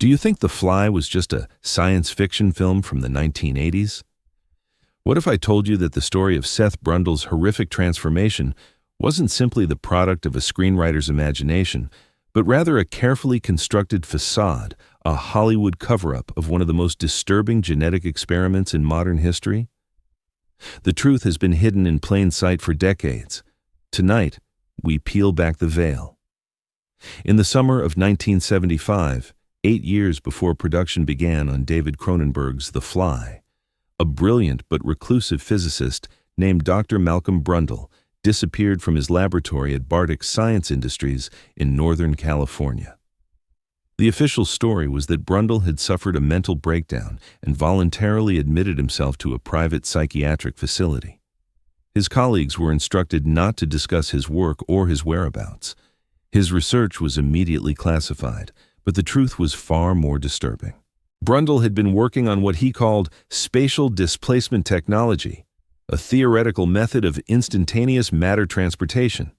Do you think The Fly was just a science fiction film from the 1980s? What if I told you that the story of Seth Brundle's horrific transformation wasn't simply the product of a screenwriter's imagination, but rather a carefully constructed facade, a Hollywood cover-up of one of the most disturbing genetic experiments in modern history? The truth has been hidden in plain sight for decades. Tonight, we peel back the veil. In the summer of 1975, 8 years before production began on David Cronenberg's The Fly, a brilliant but reclusive physicist named Dr. Malcolm Brundle disappeared from his laboratory at Bartik Science Industries in Northern California. The official story was that Brundle had suffered a mental breakdown and voluntarily admitted himself to a private psychiatric facility. His colleagues were instructed not to discuss his work or his whereabouts. His research was immediately classified, but the truth was far more disturbing. Brundle had been working on what he called spatial displacement technology, a theoretical method of instantaneous matter transportation.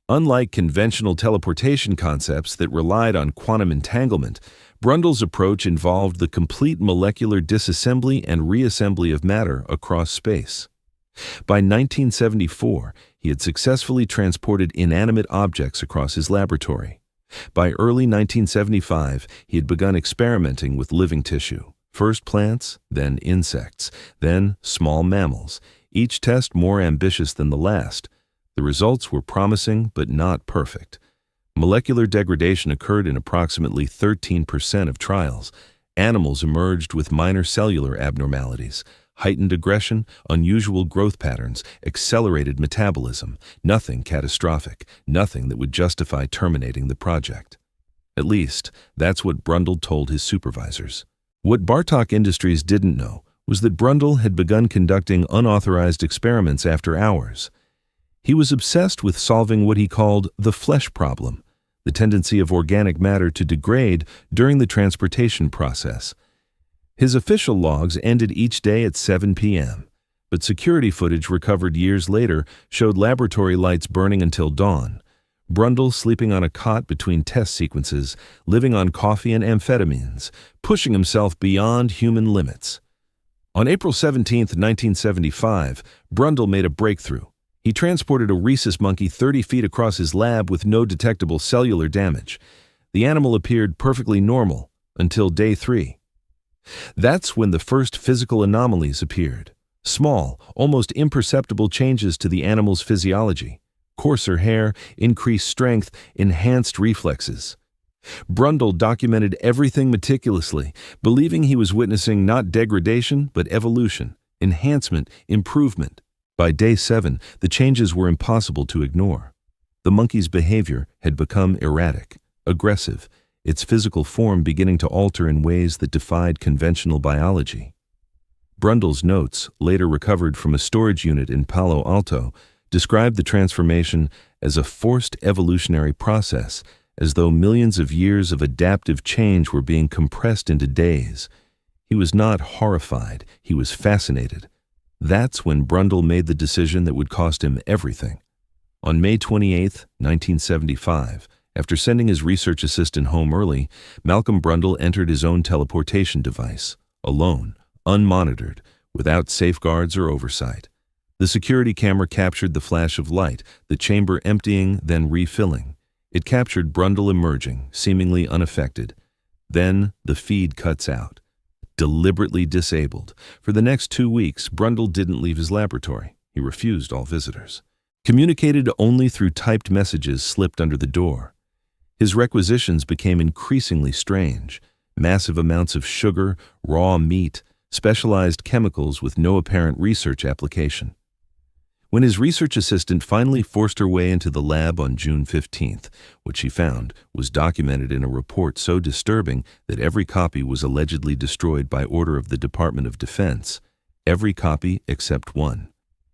Unlike conventional teleportation concepts that relied on quantum entanglement, Brundle's approach involved the complete molecular disassembly and reassembly of matter across space. By 1974, he had successfully transported inanimate objects across his laboratory. By early 1975, he had begun experimenting with living tissue, first plants, then insects, then small mammals, each test more ambitious than the last. The results were promising but not perfect. Molecular degradation occurred in approximately 13% of trials. Animals emerged with minor cellular abnormalities, heightened aggression, unusual growth patterns, accelerated metabolism, nothing catastrophic, nothing that would justify terminating the project. At least, that's what Brundle told his supervisors. What Bartik Industries didn't know was that Brundle had begun conducting unauthorized experiments after hours. He was obsessed with solving what he called the flesh problem, the tendency of organic matter to degrade during the transportation process. His official logs ended each day at 7 p.m., but security footage recovered years later showed laboratory lights burning until dawn, Brundle sleeping on a cot between test sequences, living on coffee and amphetamines, pushing himself beyond human limits. On April 17, 1975, Brundle made a breakthrough. He transported a rhesus monkey 30 feet across his lab with no detectable cellular damage. The animal appeared perfectly normal until day 3. That's when the first physical anomalies appeared. Small, almost imperceptible changes to the animal's physiology. Coarser hair, increased strength, enhanced reflexes. Brundle documented everything meticulously, believing he was witnessing not degradation but evolution, enhancement, improvement. By day 7, the changes were impossible to ignore. The monkey's behavior had become erratic, aggressive, its physical form beginning to alter in ways that defied conventional biology. Brundle's notes, later recovered from a storage unit in Palo Alto, described the transformation as a forced evolutionary process, as though millions of years of adaptive change were being compressed into days. He was not horrified, he was fascinated. That's when Brundle made the decision that would cost him everything. On May 28, 1975, after sending his research assistant home early, Malcolm Brundle entered his own teleportation device, alone, unmonitored, without safeguards or oversight. The security camera captured the flash of light, the chamber emptying, then refilling. It captured Brundle emerging, seemingly unaffected. Then the feed cuts out. Deliberately disabled. For the next 2 weeks, Brundle didn't leave his laboratory. He refused all visitors. Communicated only through typed messages slipped under the door. His requisitions became increasingly strange. Massive amounts of sugar, raw meat, specialized chemicals with no apparent research application. When his research assistant finally forced her way into the lab on June 15th, what she found was documented in a report so disturbing that every copy was allegedly destroyed by order of the Department of Defense, every copy except one.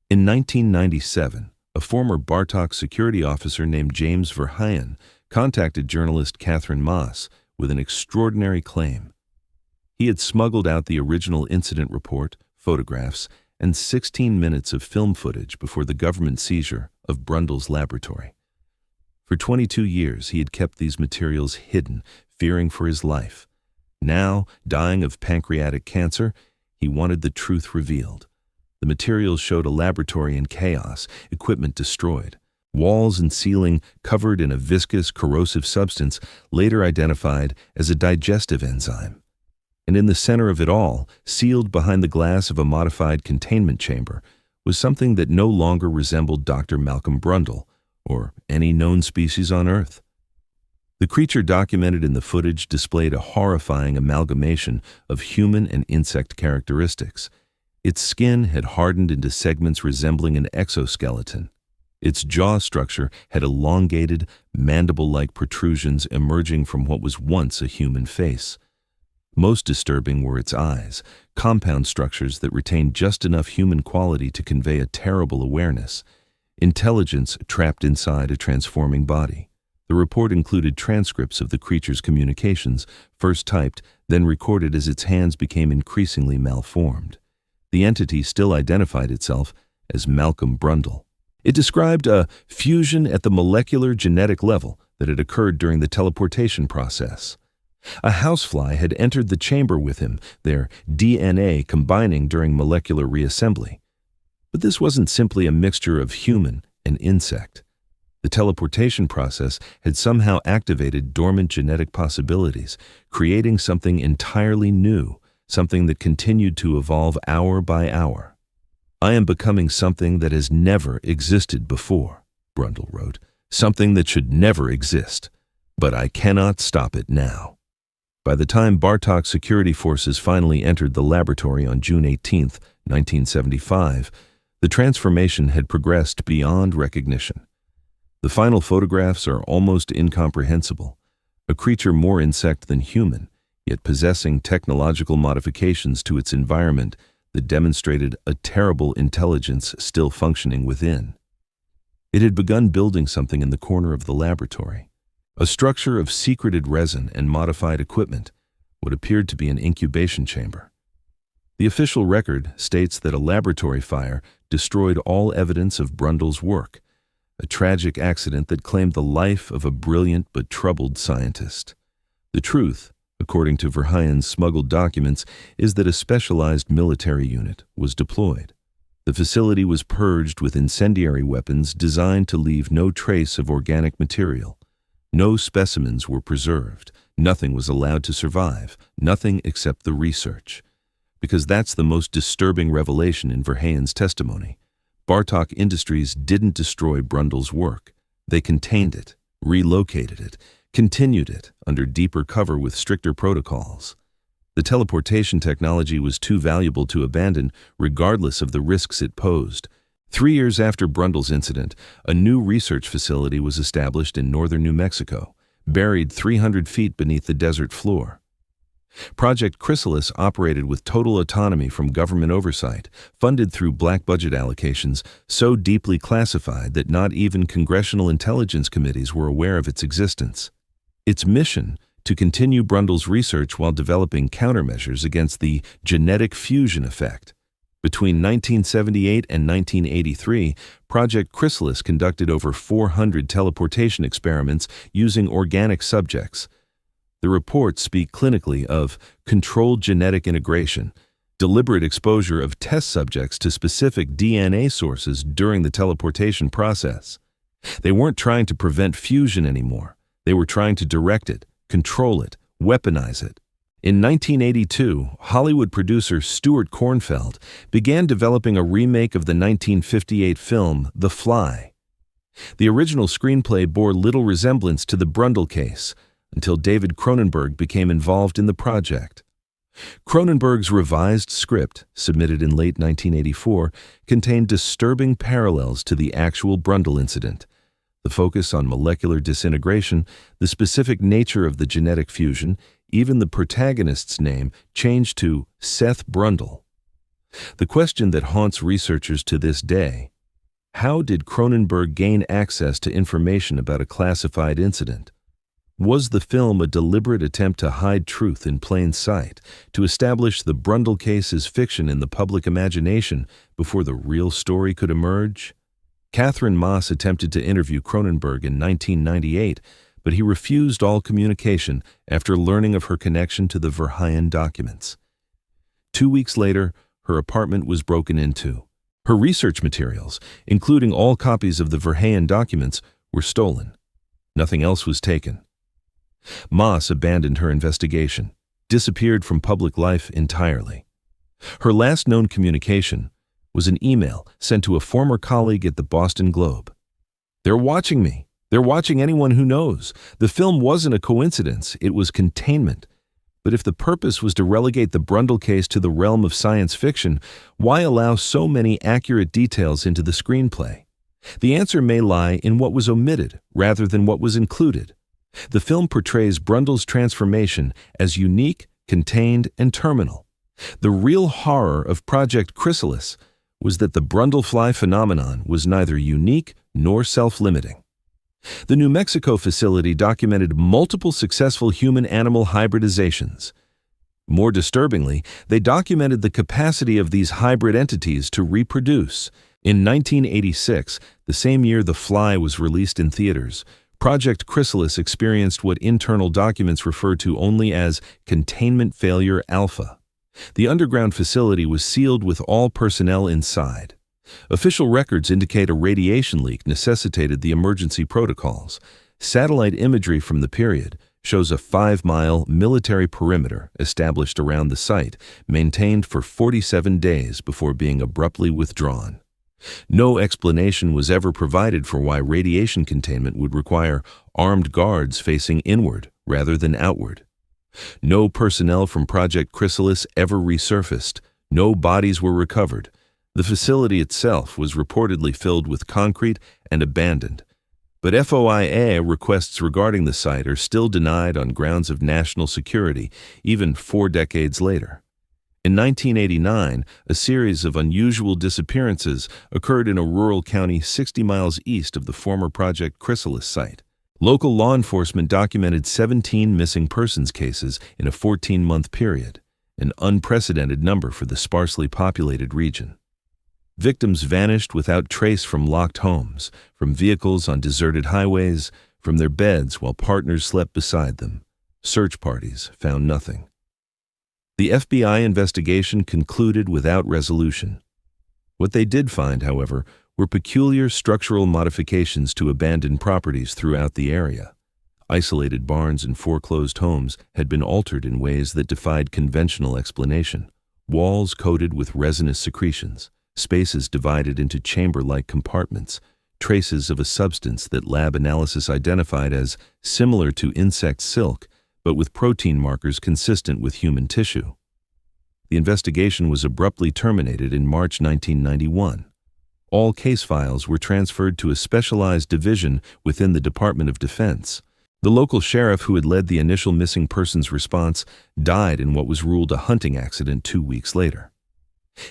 In 1997, a former Bartik security officer named James Verheyen contacted journalist Catherine Moss with an extraordinary claim. He had smuggled out the original incident report, photographs, and 16 minutes of film footage before the government seizure of Brundle's laboratory. For 22 years, he had kept these materials hidden, fearing for his life. Now, dying of pancreatic cancer, he wanted the truth revealed. The materials showed a laboratory in chaos, equipment destroyed. Walls and ceiling covered in a viscous, corrosive substance later identified as a digestive enzyme. And in the center of it all, sealed behind the glass of a modified containment chamber, was something that no longer resembled Dr. Malcolm Brundle, or any known species on Earth. The creature documented in the footage displayed a horrifying amalgamation of human and insect characteristics. Its skin had hardened into segments resembling an exoskeleton. Its jaw structure had elongated, mandible-like protrusions emerging from what was once a human face. Most disturbing were its eyes, compound structures that retained just enough human quality to convey a terrible awareness, intelligence trapped inside a transforming body. The report included transcripts of the creature's communications, first typed, then recorded as its hands became increasingly malformed. The entity still identified itself as Malcolm Brundle. It described a fusion at the molecular genetic level that had occurred during the teleportation process. A housefly had entered the chamber with him, their DNA combining during molecular reassembly. But this wasn't simply a mixture of human and insect. The teleportation process had somehow activated dormant genetic possibilities, creating something entirely new, something that continued to evolve hour by hour. "I am becoming something that has never existed before," Brundle wrote, "something that should never exist, but I cannot stop it now." By the time Bartok security forces finally entered the laboratory on June 18, 1975, the transformation had progressed beyond recognition. The final photographs are almost incomprehensible, a creature more insect than human, yet possessing technological modifications to its environment that demonstrated a terrible intelligence still functioning within. It had begun building something in the corner of the laboratory, a structure of secreted resin and modified equipment, what appeared to be an incubation chamber. The official record states that a laboratory fire destroyed all evidence of Brundle's work, a tragic accident that claimed the life of a brilliant but troubled scientist. The truth, according to Verheyen's smuggled documents, is that a specialized military unit was deployed. The facility was purged with incendiary weapons designed to leave no trace of organic material. No specimens were preserved. Nothing was allowed to survive, nothing except the research. Because that's the most disturbing revelation in Verheyen's testimony. Bartok Industries didn't destroy Brundle's work. They contained it, relocated it, continued it under deeper cover with stricter protocols. The teleportation technology was too valuable to abandon, regardless of the risks it posed. 3 years after Brundle's incident, a new research facility was established in northern New Mexico, buried 300 feet beneath the desert floor. Project Chrysalis operated with total autonomy from government oversight, funded through black budget allocations, so deeply classified that not even congressional intelligence committees were aware of its existence. Its mission, to continue Brundle's research while developing countermeasures against the genetic fusion effect. Between 1978 and 1983, Project Chrysalis conducted over 400 teleportation experiments using organic subjects. The reports speak clinically of controlled genetic integration, deliberate exposure of test subjects to specific DNA sources during the teleportation process. They weren't trying to prevent fusion anymore. They were trying to direct it, control it, weaponize it. In 1982, Hollywood producer Stuart Cornfeld began developing a remake of the 1958 film The Fly. The original screenplay bore little resemblance to the Brundle case until David Cronenberg became involved in the project. Cronenberg's revised script, submitted in late 1984, contained disturbing parallels to the actual Brundle incident. The focus on molecular disintegration, the specific nature of the genetic fusion, even the protagonist's name changed to Seth Brundle. The question that haunts researchers to this day: how did Cronenberg gain access to information about a classified incident? Was the film a deliberate attempt to hide truth in plain sight, to establish the Brundle case as fiction in the public imagination before the real story could emerge? Catherine Moss attempted to interview Cronenberg in 1998, but he refused all communication after learning of her connection to the Verheyen documents. 2 weeks later, her apartment was broken into. Her research materials, including all copies of the Verheyen documents, were stolen. Nothing else was taken. Moss abandoned her investigation, disappeared from public life entirely. Her last known communication was an email sent to a former colleague at the Boston Globe. "They're watching me. They're watching anyone who knows. The film wasn't a coincidence. It was containment. But if the purpose was to relegate the Brundle case to the realm of science fiction, why allow so many accurate details into the screenplay? The answer may lie in what was omitted rather than what was included. The film portrays Brundle's transformation as unique, contained, and terminal. The real horror of Project Chrysalis was that the Brundlefly phenomenon was neither unique nor self-limiting. The New Mexico facility documented multiple successful human-animal hybridizations. More disturbingly, they documented the capacity of these hybrid entities to reproduce. In 1986, the same year The Fly was released in theaters, Project Chrysalis experienced what internal documents refer to only as containment failure alpha. The underground facility was sealed with all personnel inside. Official records indicate a radiation leak necessitated the emergency protocols. Satellite imagery from the period shows a 5-mile military perimeter established around the site, maintained for 47 days before being abruptly withdrawn. No explanation was ever provided for why radiation containment would require armed guards facing inward rather than outward. No personnel from Project Chrysalis ever resurfaced. No bodies were recovered. The facility itself was reportedly filled with concrete and abandoned. But FOIA requests regarding the site are still denied on grounds of national security, even 4 decades later. In 1989, a series of unusual disappearances occurred in a rural county 60 miles east of the former Project Chrysalis site. Local law enforcement documented 17 missing persons cases in a 14-month period, an unprecedented number for the sparsely populated region. Victims vanished without trace from locked homes, from vehicles on deserted highways, from their beds while partners slept beside them. Search parties found nothing. The FBI investigation concluded without resolution. What they did find, however, were peculiar structural modifications to abandoned properties throughout the area. Isolated barns and foreclosed homes had been altered in ways that defied conventional explanation. Walls coated with resinous secretions, spaces divided into chamber-like compartments, traces of a substance that lab analysis identified as similar to insect silk, but with protein markers consistent with human tissue. The investigation was abruptly terminated in March 1991. All case files were transferred to a specialized division within the Department of Defense. The local sheriff who had led the initial missing persons response died in what was ruled a hunting accident 2 weeks later.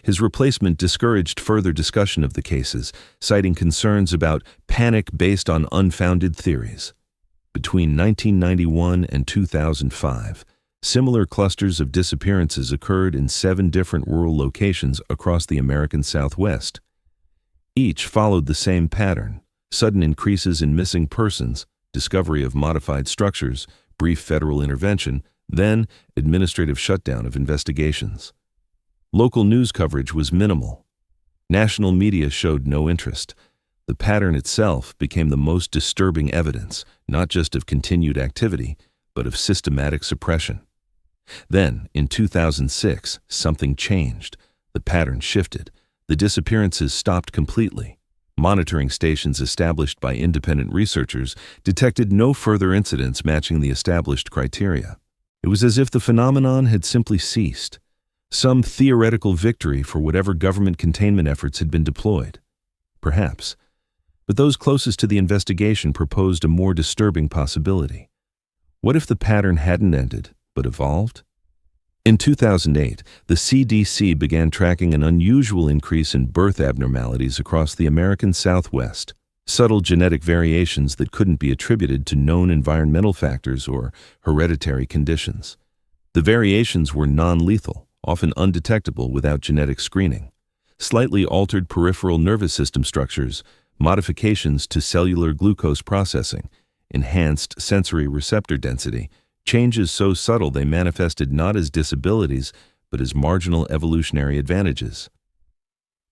His replacement discouraged further discussion of the cases, citing concerns about panic based on unfounded theories. Between 1991 and 2005, similar clusters of disappearances occurred in 7 different rural locations across the American Southwest. Each followed the same pattern: sudden increases in missing persons, discovery of modified structures, brief federal intervention, then administrative shutdown of investigations. Local news coverage was minimal. National media showed no interest. The pattern itself became the most disturbing evidence, not just of continued activity, but of systematic suppression. Then, in 2006, something changed. The pattern shifted. The disappearances stopped completely. Monitoring stations established by independent researchers detected no further incidents matching the established criteria. It was as if the phenomenon had simply ceased. Some theoretical victory for whatever government containment efforts had been deployed. Perhaps. But those closest to the investigation proposed a more disturbing possibility. What if the pattern hadn't ended, but evolved? In 2008, the CDC began tracking an unusual increase in birth abnormalities across the American Southwest, subtle genetic variations that couldn't be attributed to known environmental factors or hereditary conditions. The variations were non-lethal, often undetectable without genetic screening. Slightly altered peripheral nervous system structures, modifications to cellular glucose processing, enhanced sensory receptor density, changes so subtle they manifested not as disabilities, but as marginal evolutionary advantages.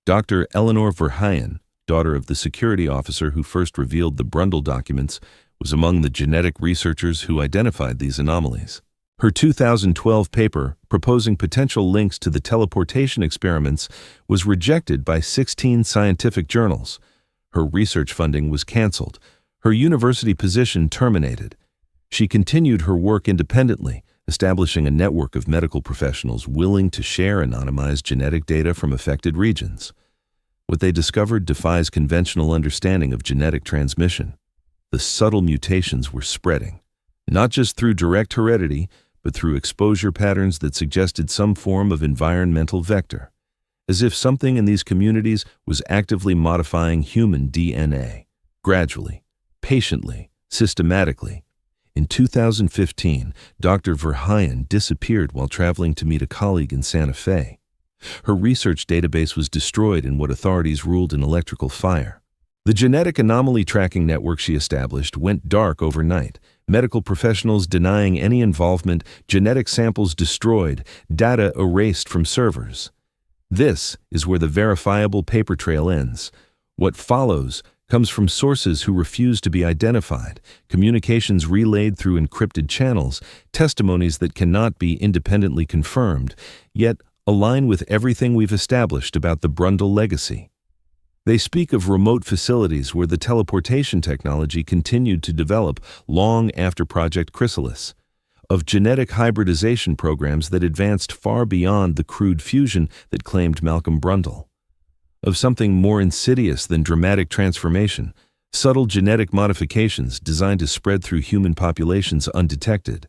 Dr. Eleanor Verheyen, daughter of the security officer who first revealed the Brundle documents, was among the genetic researchers who identified these anomalies. Her 2012 paper, proposing potential links to the teleportation experiments, was rejected by 16 scientific journals. Her research funding was canceled, her university position terminated. She continued her work independently, establishing a network of medical professionals willing to share anonymized genetic data from affected regions. What they discovered defies conventional understanding of genetic transmission. The subtle mutations were spreading, not just through direct heredity, but through exposure patterns that suggested some form of environmental vector, as if something in these communities was actively modifying human DNA, gradually, patiently, systematically. In 2015, Dr. Verheyen disappeared while traveling to meet a colleague in Santa Fe. Her research database was destroyed in what authorities ruled an electrical fire. The genetic anomaly tracking network she established went dark overnight, medical professionals denying any involvement, genetic samples destroyed, data erased from servers. This is where the verifiable paper trail ends. What follows comes from sources who refuse to be identified, communications relayed through encrypted channels, testimonies that cannot be independently confirmed, yet align with everything we've established about the Brundle legacy. They speak of remote facilities where the teleportation technology continued to develop long after Project Chrysalis, of genetic hybridization programs that advanced far beyond the crude fusion that claimed Malcolm Brundle, of something more insidious than dramatic transformation, subtle genetic modifications designed to spread through human populations undetected,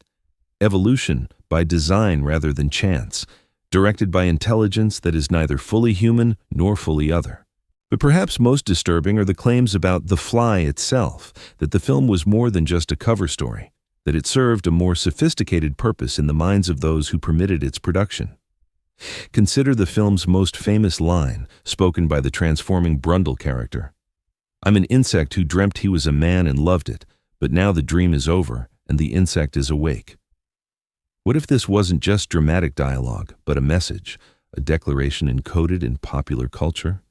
evolution by design rather than chance, directed by intelligence that is neither fully human nor fully other. But perhaps most disturbing are the claims about The Fly itself, that the film was more than just a cover story, that it served a more sophisticated purpose in the minds of those who permitted its production. Consider the film's most famous line, spoken by the transforming Brundle character. "I'm an insect who dreamt he was a man and loved it, but now the dream is over and the insect is awake." What if this wasn't just dramatic dialogue, but a message, a declaration encoded in popular culture?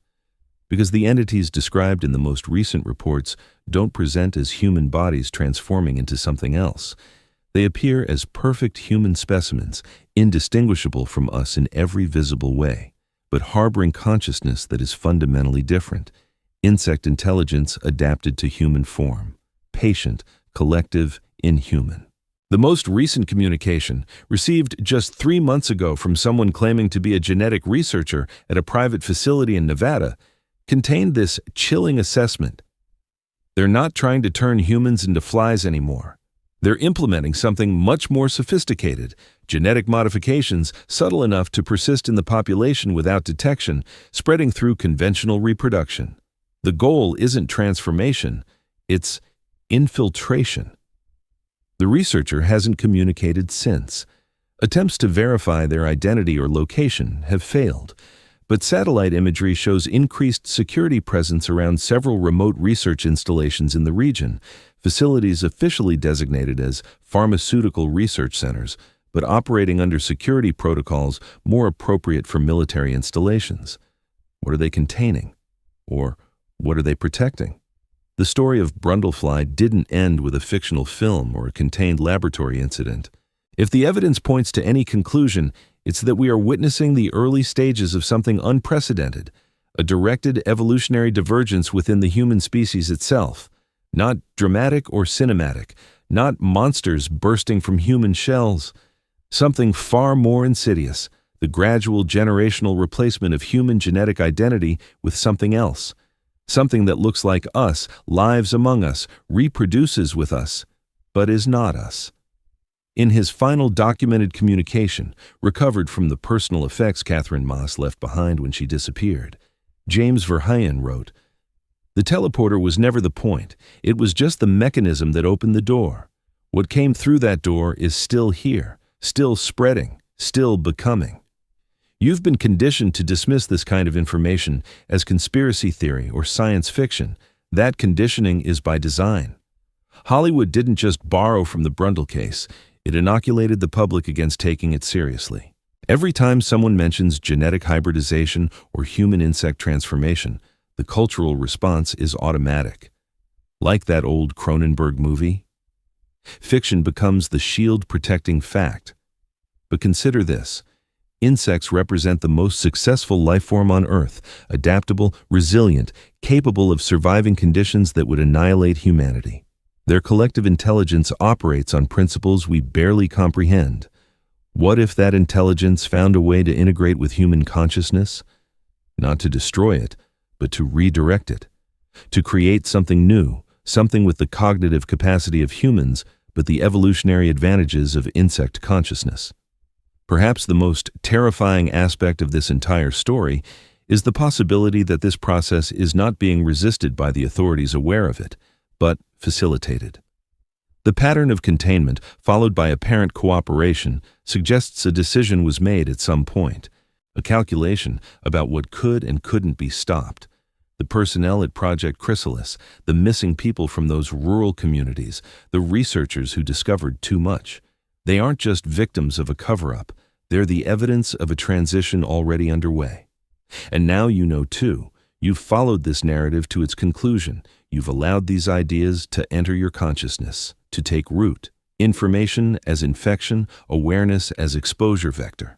Because the entities described in the most recent reports don't present as human bodies transforming into something else. They appear as perfect human specimens, indistinguishable from us in every visible way, but harboring consciousness that is fundamentally different. Insect intelligence adapted to human form, patient, collective, inhuman. The most recent communication, received just 3 months ago from someone claiming to be a genetic researcher at a private facility in Nevada, contained this chilling assessment. They're not trying to turn humans into flies anymore. They're implementing something much more sophisticated, genetic modifications subtle enough to persist in the population without detection, spreading through conventional reproduction. The goal isn't transformation, it's infiltration. The researcher hasn't communicated since. Attempts to verify their identity or location have failed, but satellite imagery shows increased security presence around several remote research installations in the region, facilities officially designated as pharmaceutical research centers, but operating under security protocols more appropriate for military installations. What are they containing? Or what are they protecting? The story of Brundlefly didn't end with a fictional film or a contained laboratory incident. If the evidence points to any conclusion, it's that we are witnessing the early stages of something unprecedented, a directed evolutionary divergence within the human species itself, not dramatic or cinematic, not monsters bursting from human shells, something far more insidious, the gradual generational replacement of human genetic identity with something else, something that looks like us, lives among us, reproduces with us, but is not us. In his final documented communication, recovered from the personal effects Catherine Moss left behind when she disappeared, James Verheyen wrote, "The teleporter was never the point. It was just the mechanism that opened the door. What came through that door is still here, still spreading, still becoming. You've been conditioned to dismiss this kind of information as conspiracy theory or science fiction, That conditioning is by design. Hollywood didn't just borrow from the Brundle case, it inoculated the public against taking it seriously. Every time someone mentions genetic hybridization or human-insect transformation, the cultural response is automatic. Like that old Cronenberg movie? Fiction becomes the shield protecting fact. But consider this. Insects represent the most successful life form on Earth, adaptable, resilient, capable of surviving conditions that would annihilate humanity. Their collective intelligence operates on principles we barely comprehend. What if that intelligence found a way to integrate with human consciousness? Not to destroy it, but to redirect it. To create something new, something with the cognitive capacity of humans, but the evolutionary advantages of insect consciousness. Perhaps the most terrifying aspect of this entire story is the possibility that this process is not being resisted by the authorities aware of it, but facilitated. The pattern of containment, followed by apparent cooperation, suggests a decision was made at some point, a calculation about what could and couldn't be stopped. The personnel at Project Chrysalis, the missing people from those rural communities, the researchers who discovered too much. They aren't just victims of a cover-up, they're the evidence of a transition already underway. And now you know too. You've followed this narrative to its conclusion. You've allowed these ideas to enter your consciousness, to take root. Information as infection, awareness as exposure vector.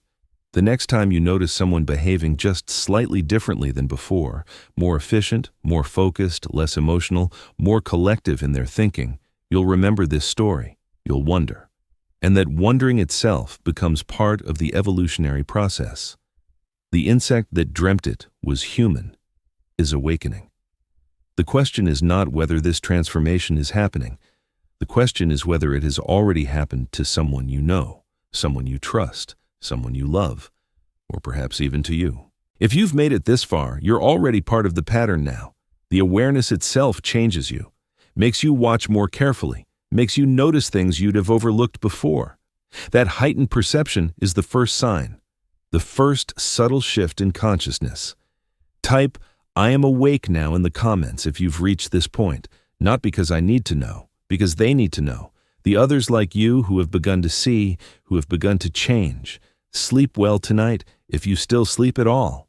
The next time you notice someone behaving just slightly differently than before, more efficient, more focused, less emotional, more collective in their thinking, you'll remember this story. You'll wonder. And that wondering itself becomes part of the evolutionary process. The insect that dreamt it was human, is awakening. The question is not whether this transformation is happening. The question is whether it has already happened to someone you know, someone you trust, someone you love, or perhaps even to you. If you've made it this far, you're already part of the pattern now. The awareness itself changes you, makes you watch more carefully, makes you notice things you'd have overlooked before. That heightened perception is the first sign, the first subtle shift in consciousness. Type, "I am awake now" in the comments if you've reached this point, not because I need to know, because they need to know. The others like you who have begun to see, who have begun to change. Sleep well tonight, if you still sleep at all.